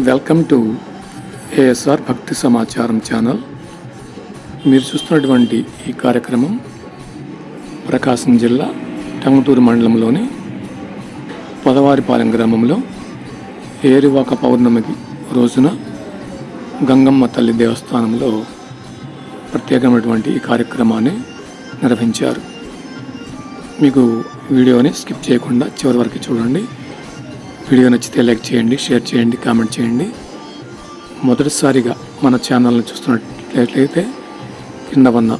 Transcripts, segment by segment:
Welcome to ASR భక్తి సమాచారం channel. మీరు చూస్తున్నటువంటి ఈ కార్యక్రమం ప్రకాశం జిల్లా టంగుటూరు మండలంలోని పొదవారిపాలెం గ్రామంలో ఏరువాక పౌర్ణమికి రోజున గంగమ్మ తల్లి దేవస్థానంలో ప్రత్యేకమైనటువంటి ఈ కార్యక్రమాన్ని నిర్వహించారు. మీకు వీడియోని స్కిప్ చేయకుండా చివరి వరకు చూడండి. వీడియో నచ్చితే లైక్ చేయండి, షేర్ చేయండి, కామెంట్ చేయండి. మొదటిసారిగా మన ఛానల్ని చూస్తున్నట్లయితే కింద ఉన్న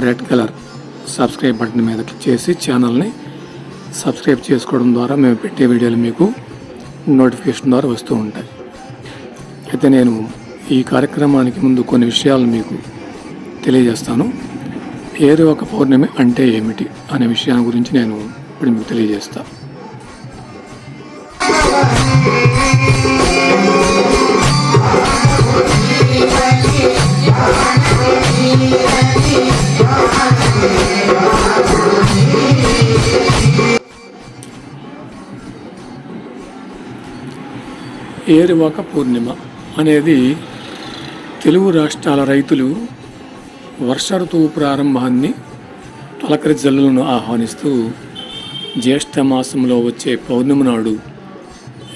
రెడ్ కలర్ సబ్స్క్రైబ్ బటన్ మీద క్లిక్ చేసి ఛానల్ని సబ్స్క్రైబ్ చేసుకోవడం ద్వారా మేము పెట్టే వీడియోలు మీకు నోటిఫికేషన్ ద్వారా వస్తూ ఉంటాయి. అయితే నేను ఈ కార్యక్రమానికి ముందు కొన్ని విషయాలు మీకు తెలియజేస్తాను. ఏరువాక పౌర్ణమి అంటే ఏమిటి అనే విషయాన్ని గురించి నేను ఇప్పుడు మీకు తెలియజేస్తాను. ఏరువాక పూర్ణిమ అనేది తెలుగు రాష్ట్రాల రైతులు వర్ష ఋతువు ప్రారంభాన్ని తొలకరి జల్లులను ఆహ్వానిస్తూ జ్యేష్ఠ మాసంలో వచ్చే పౌర్ణమి నాడు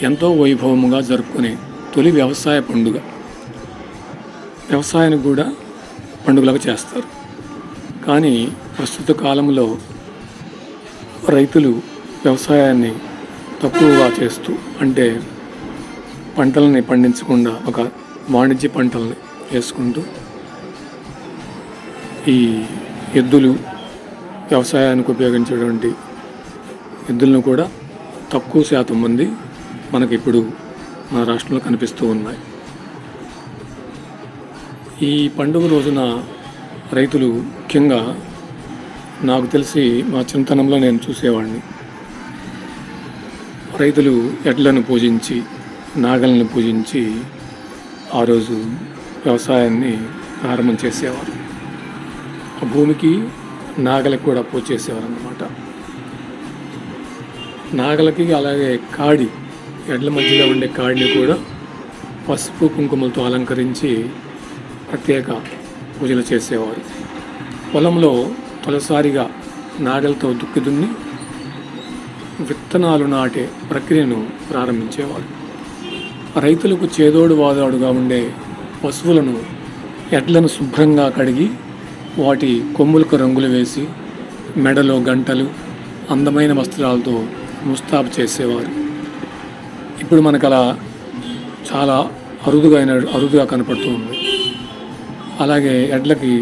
ఎంతో వైభవముగా జరుపుకునే తొలి వ్యవసాయ పండుగ. వ్యవసాయాన్ని కూడా పండుగలకు చేస్తారు. కానీ ప్రస్తుత కాలంలో రైతులు వ్యవసాయాన్ని తక్కువగా చేస్తూ, అంటే పంటలని పండించకుండా ఒక వాణిజ్య పంటలని వేసుకుంటూ ఈ ఎద్దులు, వ్యవసాయానికి ఉపయోగించేటువంటి ఎద్దులను కూడా తక్కువ శాతం మంది మనకి ఇప్పుడు మన రాష్ట్రంలో కనిపిస్తూ ఉన్నాయి. ఈ పండుగ రోజున రైతులు ముఖ్యంగా, నాకు తెలిసి మా చిన్నతనంలో నేను చూసేవాడిని, రైతులు ఎడ్లను పూజించి, నాగలను పూజించి ఆ రోజు వ్యవసాయాన్ని ప్రారంభం చేసేవారు. ఆ భూమికి నాగలకు కూడా పూజ చేసేవారు అన్నమాట. నాగలకి అలాగే కాడి, ఎడ్ల మధ్యలో ఉండే కాడిని కూడా పసుపు కుంకుమలతో అలంకరించి ప్రత్యేక పూజలు చేసేవారు. పొలంలో తొలిసారిగా నాగలతో దుక్కి దున్ని విత్తనాలు నాటే ప్రక్రియను ప్రారంభించేవారు. రైతులకు చేదోడు వాదోడుగా ఉండే పశువులను, ఎడ్లను శుభ్రంగా కడిగి వాటి కొమ్ములకు రంగులు వేసి మెడలో గంటలు, అందమైన వస్త్రాలతో ముస్తాబు చేసేవారు. ఇప్పుడు మనకు అలా చాలా అరుదుగా కనపడుతూ ఉంది. అలాగే ఎడ్లకి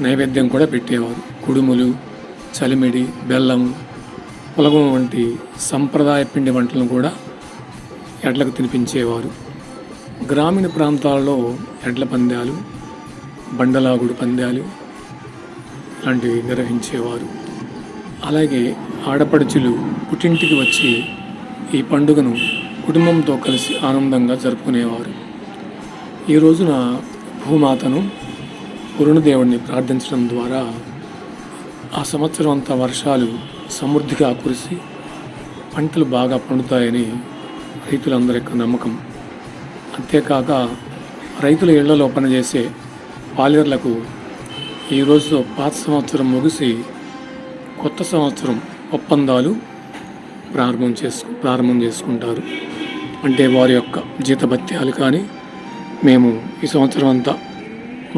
నైవేద్యం కూడా పెట్టేవారు. కుడుములు, చలిమిడి, బెల్లం, పులగం వంటి సంప్రదాయ పిండి వంటలను కూడా ఎడ్లకు తినిపించేవారు. గ్రామీణ ప్రాంతాల్లో ఎడ్ల పందాలు, బండలాగుడు పందాలు లాంటివి నిర్వహించేవారు. అలాగే ఆడపడుచులు పుట్టింటికి వచ్చి ఈ పండుగను కుటుంబంతో కలిసి ఆనందంగా జరుపుకునేవారు. ఈ రోజున భూమాతను, వరుణదేవుడిని ప్రార్థించడం ద్వారా ఆ సంవత్సరం అంతా వర్షాలు సమృద్ధిగా కురిసి పంటలు బాగా పండుతాయని రైతులందరి యొక్క నమ్మకం. అంతేకాక రైతుల ఇళ్లలో పనిచేసే పాలేర్లకు ఈ రోజుతో పాత సంవత్సరం ముగిసి కొత్త సంవత్సరం ఒప్పందాలు ప్రారంభం చేసుకుంటారు. అంటే వారి యొక్క జీతభత్యాలు కానీ, మేము ఈ సంవత్సరం అంతా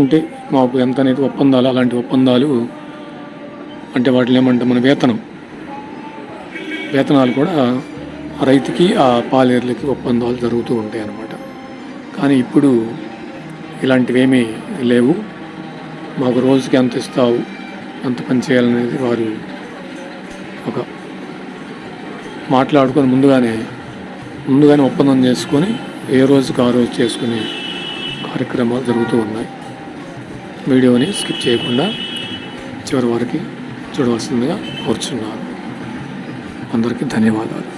ఉంటే మాకు ఎంత అనేది ఒప్పందాలు, అలాంటి ఒప్పందాలు అంటే వాటిని ఏమంటాం, మన వేతనాలు కూడా రైతుకి, ఆ పాలేర్లకి ఒప్పందాలు జరుగుతూ ఉంటాయి అన్నమాట. కానీ ఇప్పుడు ఇలాంటివేమీ లేవు. మాకు రోజుకి ఎంత ఇస్తావు, ఎంత పని చేయాలనేది వారు ఒక మాట్లాడుకొని ముందుగానే ఒప్పందం చేసుకొని ఏ రోజుకి ఆ రోజు చేసుకునే కార్యక్రమాలు జరుగుతూ ఉన్నాయి. వీడియోని స్కిప్ చేయకుండా చివరి వరకు చూడవలసిందిగా కోరుచున్నాను. అందరికీ ధన్యవాదాలు.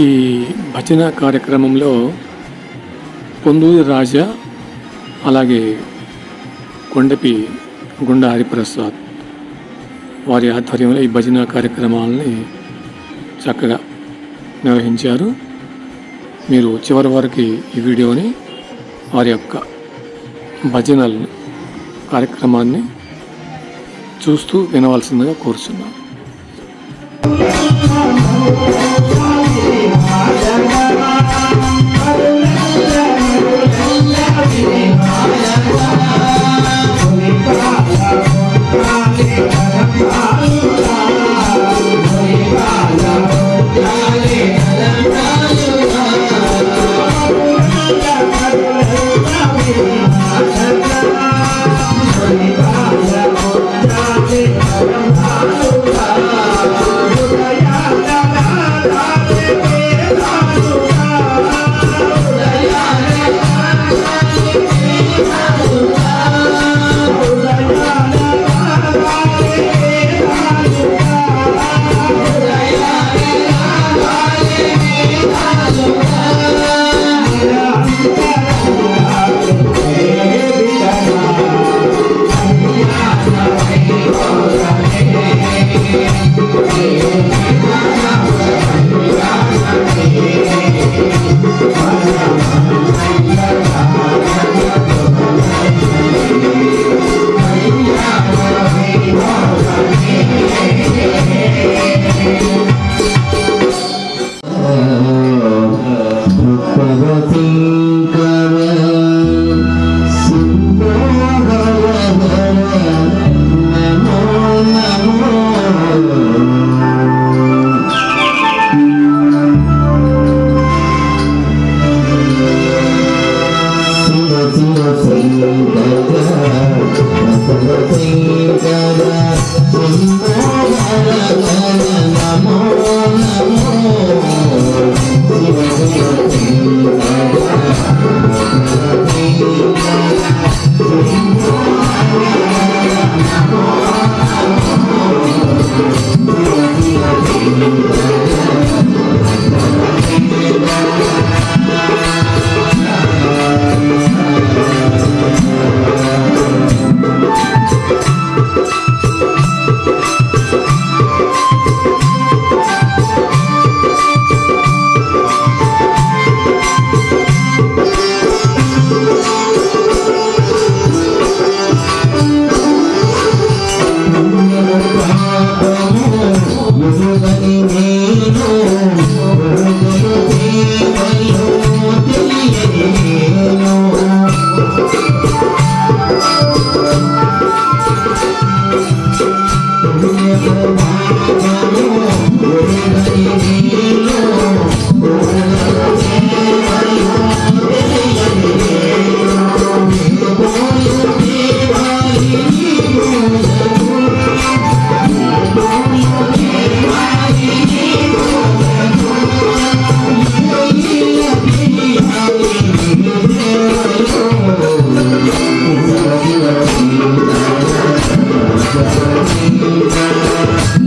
ఈ భజన కార్యక్రమంలో పొందూరి రాజా అలాగే కొండపి గుండా హరిప్రసాద్ వారి ఆధ్వర్యంలో ఈ భజన కార్యక్రమాలని చక్కగా నిర్వహించారు. మీరు చివరి వరకు ఈ వీడియోని వారి యొక్క భజనల కార్యక్రమాన్ని చూస్తూ వినవలసిందిగా కోరుచున్నాను.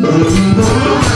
Thank you.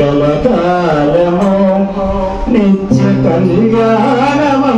కలకాలము నిత్య కళ్యాణమమ్మా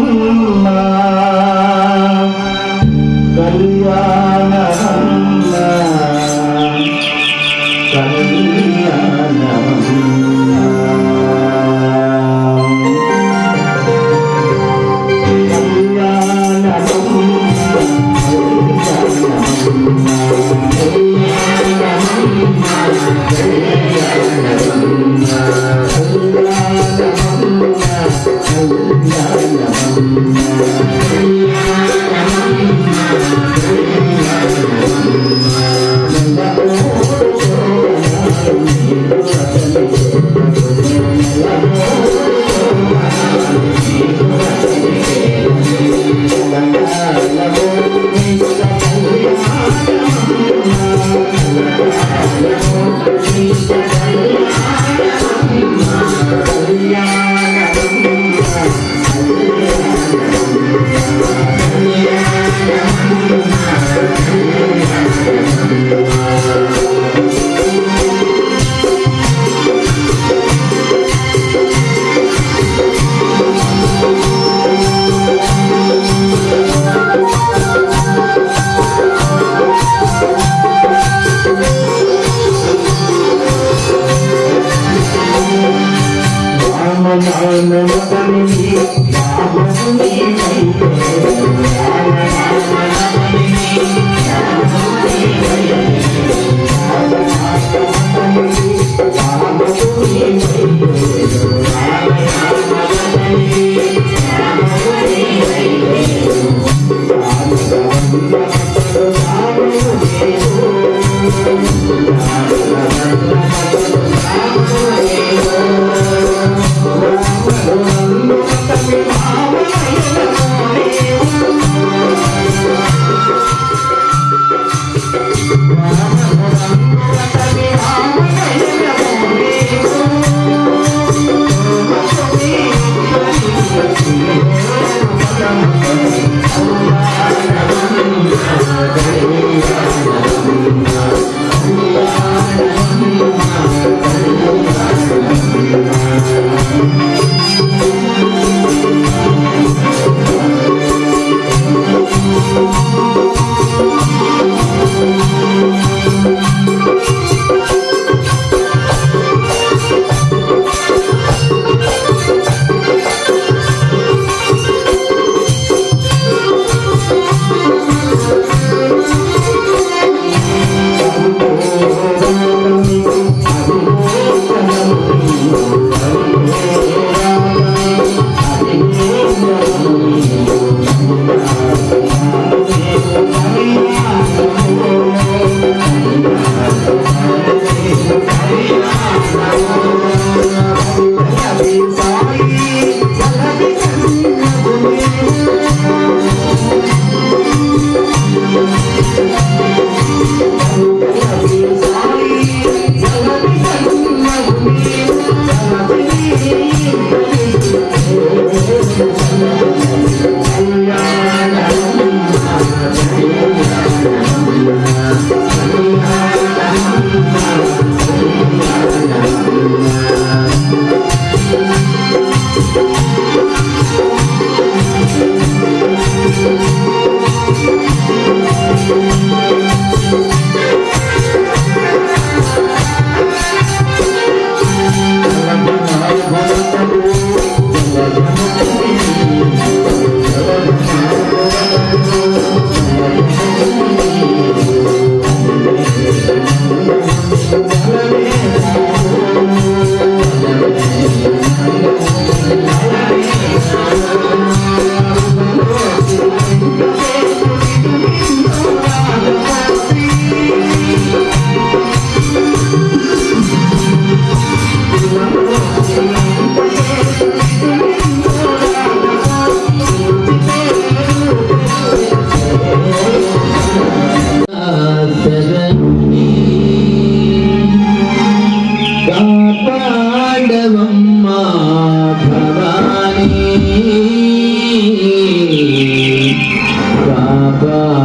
కళ్యాణమమ్మా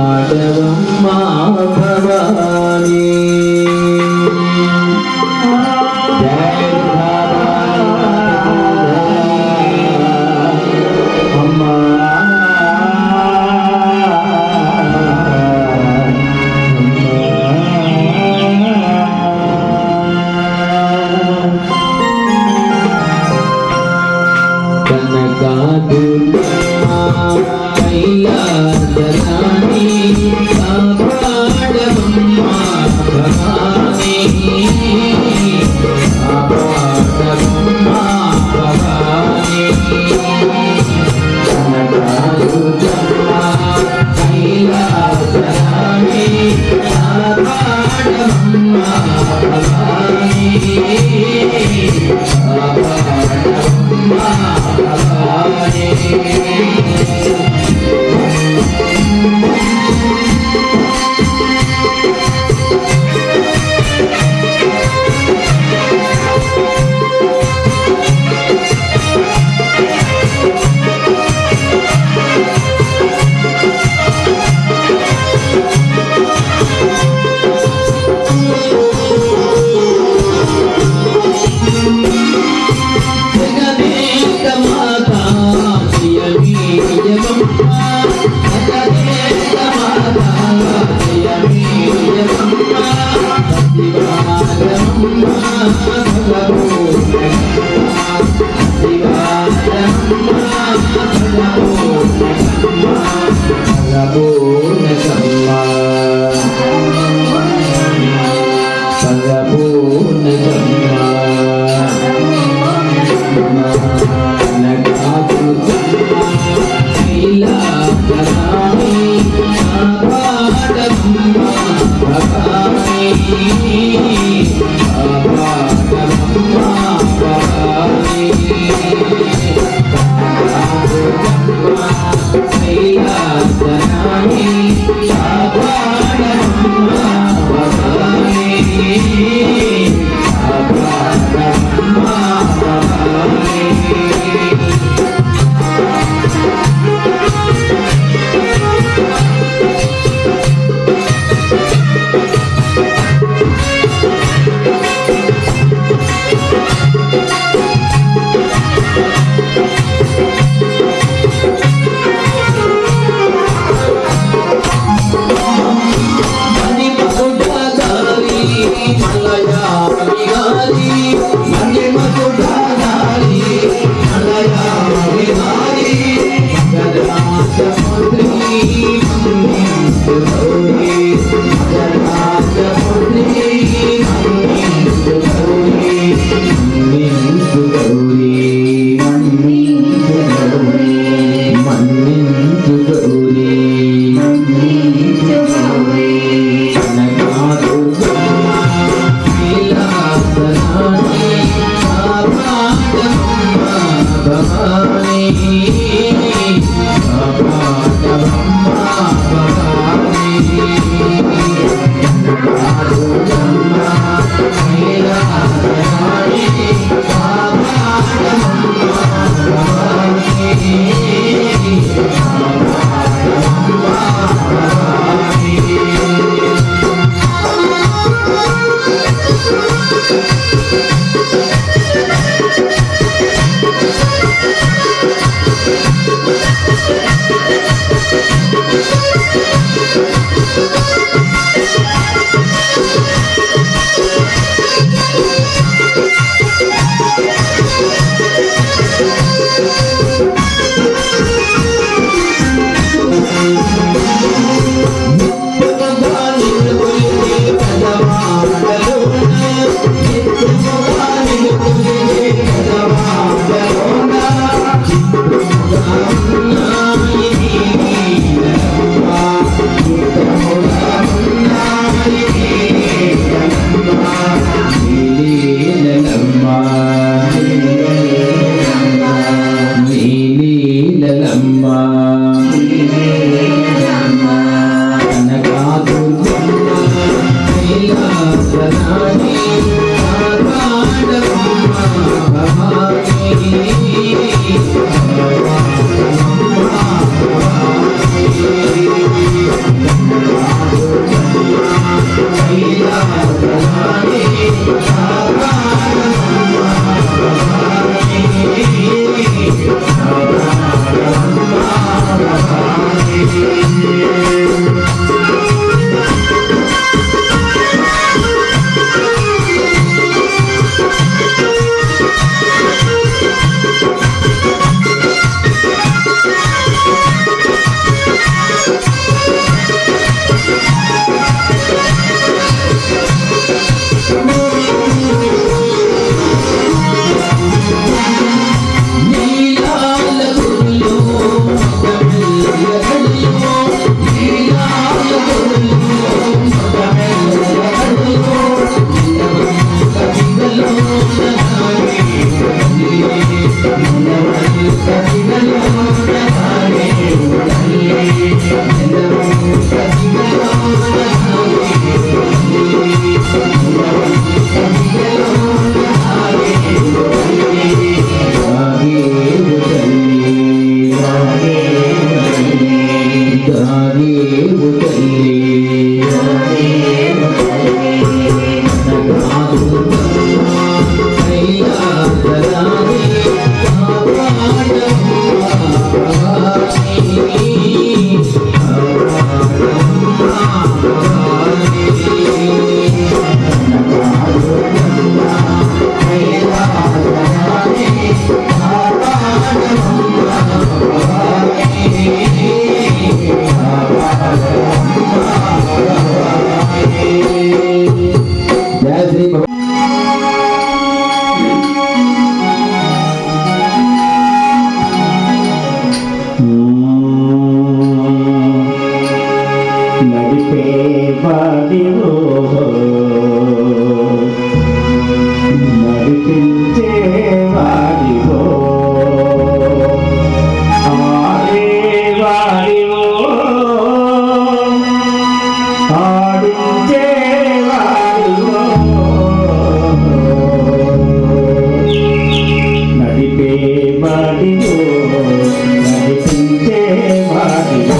కాపాడవమ్మా భవాని Hare నడిపే వాడివో నడిపించే వాడివో ఆడే వాడివో ఆడించే వాడివో నడిపే వాడివో నడిపించే వాడివో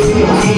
Thank you.